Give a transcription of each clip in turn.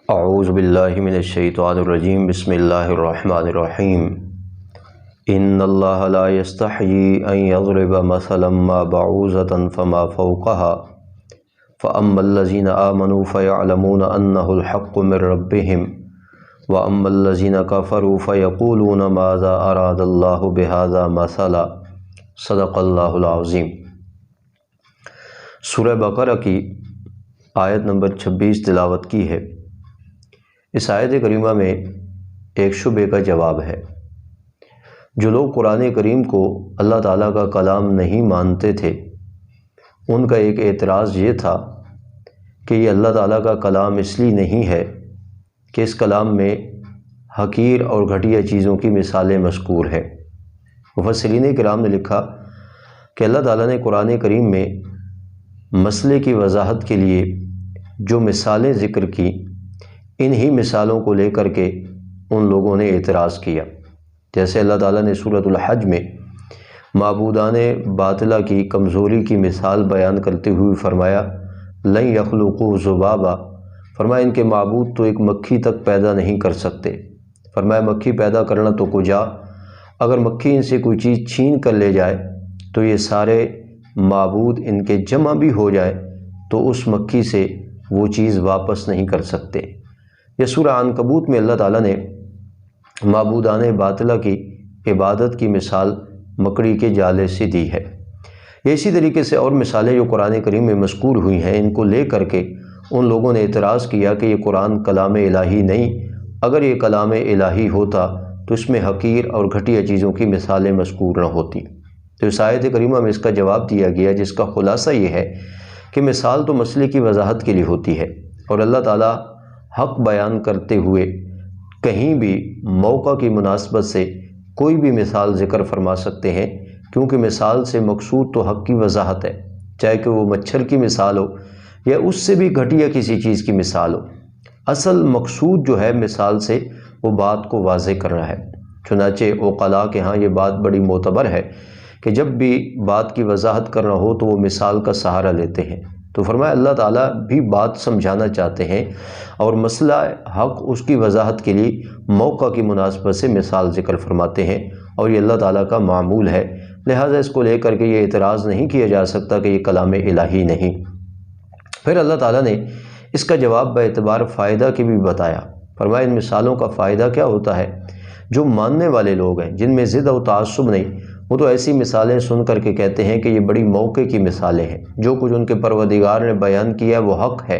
اعوذ باللہ من الشیطان الرجیم بسم اللہ الرحمن الرحیم ان اللہ لا یستحیی ان یضرب مثلا ما بعوضۃ فما فوقها فاما الذین آمنوا فیعلمون انہ الحق من ربہم واما الذین کفروا فیقولون ماذا اراد اللہ بہذا مثلا صدق اللہ العظیم۔ سورہ بقرہ کی آیت نمبر 26 تلاوت کی ہے۔ اس آیت کریمہ میں ایک شبہے کا جواب ہے۔ جو لوگ قرآن کریم کو اللہ تعالیٰ کا کلام نہیں مانتے تھے، ان کا ایک اعتراض یہ تھا کہ یہ اللہ تعالیٰ کا کلام اس لیے نہیں ہے کہ اس کلام میں حقیر اور گھٹیا چیزوں کی مثالیں مذکور ہیں۔ مفسرین کرام نے لکھا کہ اللہ تعالیٰ نے قرآن کریم میں مسئلے کی وضاحت کے لیے جو مثالیں ذکر کی، انہی مثالوں کو لے کر کے ان لوگوں نے اعتراض کیا۔ جیسے اللہ تعالیٰ نے سورۃ الحج میں معبودان باطلہ کی کمزوری کی مثال بیان کرتے ہوئے فرمایا لن یخلقوا ذبابا، فرمایا ان کے معبود تو ایک مکھی تک پیدا نہیں کر سکتے۔ فرمایا مکھی پیدا کرنا تو کجا، اگر مکھی ان سے کوئی چیز چھین کر لے جائے تو یہ سارے معبود ان کے جمع بھی ہو جائے تو اس مکھی سے وہ چیز واپس نہیں کر سکتے۔ یہ سورہ عنکبوت میں اللہ تعالیٰ نے معبودان باطلہ کی عبادت کی مثال مکڑی کے جالے سے دی ہے۔ یہ اسی طریقے سے اور مثالیں جو قرآن کریم میں مذکور ہوئی ہیں، ان کو لے کر کے ان لوگوں نے اعتراض کیا کہ یہ قرآن کلام الہی نہیں، اگر یہ کلام الہی ہوتا تو اس میں حقیر اور گھٹیا چیزوں کی مثالیں مذکور نہ ہوتی۔ تو اس آیت کریمہ میں اس کا جواب دیا گیا، جس کا خلاصہ یہ ہے کہ مثال تو مسئلے کی وضاحت کے لیے ہوتی ہے، اور اللہ تعالیٰ حق بیان کرتے ہوئے کہیں بھی موقع کی مناسبت سے کوئی بھی مثال ذکر فرما سکتے ہیں، کیونکہ مثال سے مقصود تو حق کی وضاحت ہے، چاہے کہ وہ مچھر کی مثال ہو یا اس سے بھی گھٹیا کسی چیز کی مثال ہو۔ اصل مقصود جو ہے مثال سے وہ بات کو واضح کرنا ہے۔ چنانچہ عقلاء کے ہاں یہ بات بڑی معتبر ہے کہ جب بھی بات کی وضاحت کرنا ہو تو وہ مثال کا سہارا لیتے ہیں۔ تو فرمایا اللہ تعالیٰ بھی بات سمجھانا چاہتے ہیں، اور مسئلہ حق اس کی وضاحت کے لیے موقع کی مناسبت سے مثال ذکر فرماتے ہیں، اور یہ اللہ تعالیٰ کا معمول ہے، لہٰذا اس کو لے کر کے یہ اعتراض نہیں کیا جا سکتا کہ یہ کلام الہی نہیں۔ پھر اللہ تعالیٰ نے اس کا جواب باعتبار فائدہ کے بھی بتایا۔ فرمایا ان مثالوں کا فائدہ کیا ہوتا ہے؟ جو ماننے والے لوگ ہیں، جن میں ضد و تعصب نہیں، وہ تو ایسی مثالیں سن کر کے کہتے ہیں کہ یہ بڑی موقع کی مثالیں ہیں، جو کچھ ان کے پروردگار نے بیان کیا وہ حق ہے۔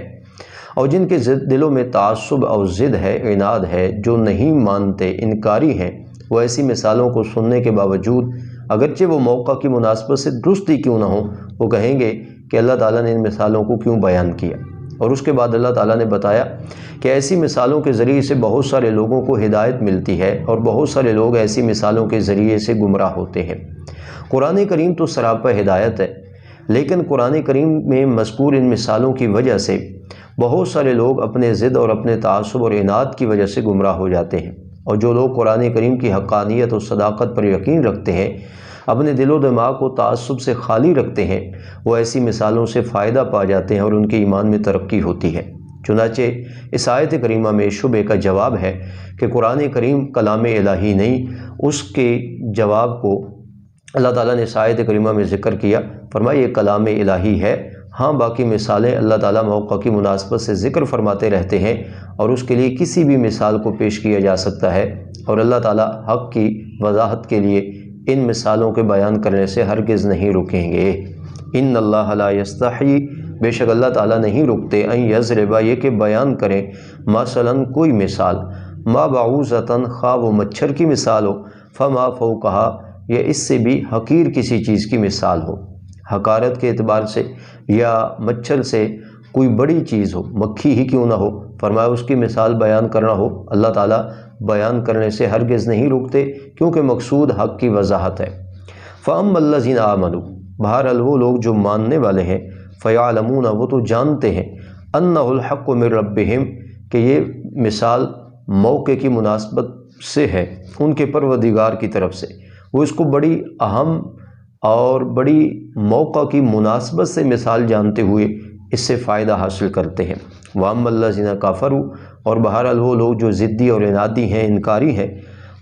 اور جن کے دلوں میں تعصب اور ضد ہے، عناد ہے، جو نہیں مانتے، انکاری ہیں، وہ ایسی مثالوں کو سننے کے باوجود اگرچہ وہ موقع کی مناسبت سے درست ہی کیوں نہ ہوں، وہ کہیں گے کہ اللہ تعالیٰ نے ان مثالوں کو کیوں بیان کیا۔ اور اس کے بعد اللہ تعالیٰ نے بتایا کہ ایسی مثالوں کے ذریعے سے بہت سارے لوگوں کو ہدایت ملتی ہے، اور بہت سارے لوگ ایسی مثالوں کے ذریعے سے گمراہ ہوتے ہیں۔ قرآن کریم تو سراپا ہدایت ہے، لیکن قرآن کریم میں مذکور ان مثالوں کی وجہ سے بہت سارے لوگ اپنے ضد اور اپنے تعصب اور عناد کی وجہ سے گمراہ ہو جاتے ہیں۔ اور جو لوگ قرآن کریم کی حقانیت اور صداقت پر یقین رکھتے ہیں، اپنے دل و دماغ کو تعصب سے خالی رکھتے ہیں، وہ ایسی مثالوں سے فائدہ پا جاتے ہیں اور ان کے ایمان میں ترقی ہوتی ہے۔ چنانچہ اس آیت کریمہ میں شبہے کا جواب ہے کہ قرآن کریم کلام الہی نہیں، اس کے جواب کو اللہ تعالیٰ نے اس آیت کریمہ میں ذکر کیا۔ فرمایا یہ کلام الہی ہے، ہاں باقی مثالیں اللہ تعالیٰ موقع کی مناسبت سے ذکر فرماتے رہتے ہیں، اور اس کے لیے کسی بھی مثال کو پیش کیا جا سکتا ہے، اور اللہ تعالیٰ حق کی وضاحت کے لیے ان مثالوں کے بیان کرنے سے ہرگز نہیں رکیں گے۔ ان اللہ لا یستحی، بے شک اللہ تعالیٰ نہیں رکتے، ان یضرب، یہ کہ بیان کریں، مثلا کوئی مثال، ما بعوضۃ، خواہ وہ مچھر کی مثال ہو، فما فوقہا، یا اس سے بھی حقیر کسی چیز کی مثال ہو، حقارت کے اعتبار سے یا مچھر سے کوئی بڑی چیز ہو، مکھی ہی کیوں نہ ہو، فرمایا اس کی مثال بیان کرنا ہو، اللہ تعالیٰ بیان کرنے سے ہرگز نہیں رکتے، کیونکہ مقصود حق کی وضاحت ہے۔ فَأَمَّا الَّذِينَ آمَنُوا، بہرحال وہ لوگ جو ماننے والے ہیں، فَيَعْلَمُونَ، وہ تو جانتے ہیں، أَنَّهُ الْحَقُّ مِن رَبِّهِمْ، کہ یہ مثال موقع کی مناسبت سے ہے، ان کے پروردگار کی طرف سے۔ وہ اس کو بڑی اہم اور بڑی موقع کی مناسبت سے مثال جانتے ہوئے اس سے فائدہ حاصل کرتے ہیں۔ وَأَمَّا الَّذِينَ كَفَرُوا اور بہرحال وہ لوگ جو ضدی اور عنادی ہیں، انکاری ہیں،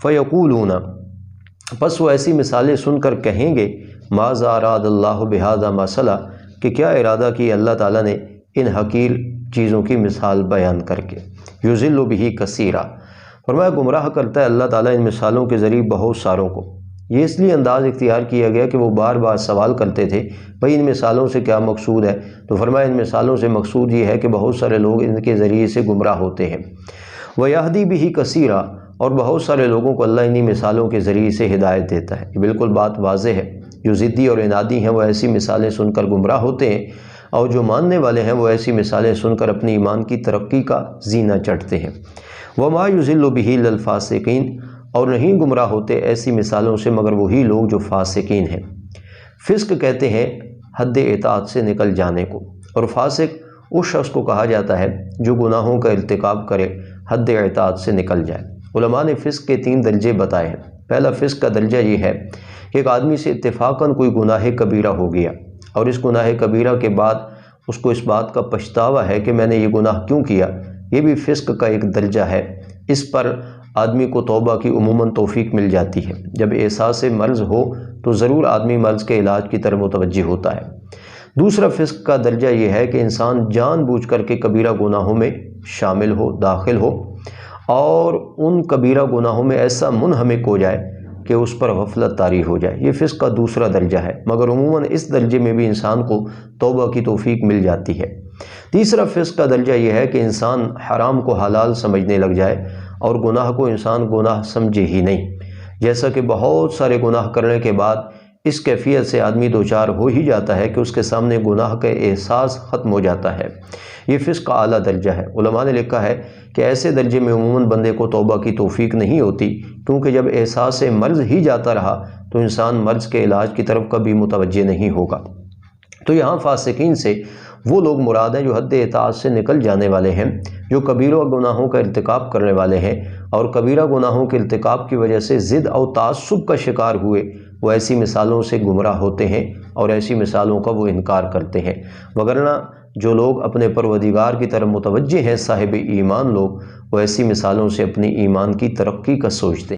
فَيَقُولُونَ پس وہ ایسی مثالیں سن کر کہیں گے مَاذَا أَرَادَ اللَّهُ بِهَذَا مَثَلًا کہ کیا ارادہ کیا اللہ تعالیٰ نے ان حقیر چیزوں کی مثال بیان کر کے۔ یُضِلُّ بِهِ كَثِيرًا فرمایا گمراہ کرتا ہے اللہ تعالیٰ ان مثالوں کے ذریعے بہت ساروں کو۔ یہ اس لیے انداز اختیار کیا گیا کہ وہ بار بار سوال کرتے تھے بھئی ان مثالوں سے کیا مقصود ہے، تو فرمایا ان مثالوں سے مقصود یہ ہے کہ بہت سارے لوگ ان کے ذریعے سے گمراہ ہوتے ہیں۔ وَيَهْدِي بِهِ كَثِيرًا اور بہت سارے لوگوں کو اللہ انہی مثالوں کے ذریعے سے ہدایت دیتا ہے۔ یہ بالکل بات واضح ہے، جو ضدی اور عنادی ہیں وہ ایسی مثالیں سن کر گمراہ ہوتے ہیں، اور جو ماننے والے ہیں وہ ایسی مثالیں سن کر اپنی ایمان کی ترقی کا زینہ چڑھتے ہیں۔ وَمَا يُضِلُّ بِهِ إِلَّا الْفَاسِقِينَ اور نہیں گمراہ ہوتے ایسی مثالوں سے مگر وہی لوگ جو فاسقین ہیں۔ فسق کہتے ہیں حد اطاعت سے نکل جانے کو، اور فاسق اس شخص کو کہا جاتا ہے جو گناہوں کا ارتکاب کرے، حد اطاعت سے نکل جائے۔ علماء نے فسق کے 3 درجے بتائے ہیں۔ پہلا فسق کا درجہ یہ ہے کہ ایک آدمی سے اتفاقاً کوئی گناہ کبیرہ ہو گیا، اور اس گناہ کبیرہ کے بعد اس کو اس بات کا پچھتاوا ہے کہ میں نے یہ گناہ کیوں کیا۔ یہ بھی فسق کا ایک درجہ ہے۔ اس پر آدمی کو توبہ کی عموماً توفیق مل جاتی ہے۔ جب احساس مرض ہو تو ضرور آدمی مرض کے علاج کی طرف متوجہ ہوتا ہے۔ دوسرا فسق کا درجہ یہ ہے کہ انسان جان بوجھ کر کے کبیرہ گناہوں میں شامل ہو، داخل ہو، اور ان کبیرہ گناہوں میں ایسا منہمک ہو جائے کہ اس پر غفلت طاری ہو جائے۔ یہ فسق کا دوسرا درجہ ہے، مگر عموماً اس درجے میں بھی انسان کو توبہ کی توفیق مل جاتی ہے۔ تیسرا فسق کا درجہ یہ ہے کہ انسان حرام کو حلال سمجھنے لگ جائے اور گناہ کو انسان گناہ سمجھے ہی نہیں، جیسا کہ بہت سارے گناہ کرنے کے بعد اس کیفیت سے آدمی دوچار ہو ہی جاتا ہے کہ اس کے سامنے گناہ کا احساس ختم ہو جاتا ہے۔ یہ فسق کا اعلیٰ درجہ ہے۔ علماء نے لکھا ہے کہ ایسے درجے میں عموماً بندے کو توبہ کی توفیق نہیں ہوتی، کیونکہ جب احساس مرض ہی جاتا رہا تو انسان مرض کے علاج کی طرف کبھی متوجہ نہیں ہوگا۔ تو یہاں فاسقین سے وہ لوگ مراد ہیں جو حد اطاعت سے نکل جانے والے ہیں، جو کبیرہ گناہوں کا ارتکاب کرنے والے ہیں، اور کبیرہ گناہوں کے ارتکاب کی وجہ سے ضد اور تعصب کا شکار ہوئے وہ ایسی مثالوں سے گمراہ ہوتے ہیں اور ایسی مثالوں کا وہ انکار کرتے ہیں۔ وگرنہ جو لوگ اپنے پروردگار کی طرف متوجہ ہیں، صاحب ایمان لوگ، وہ ایسی مثالوں سے اپنی ایمان کی ترقی کا سوچتے ہیں۔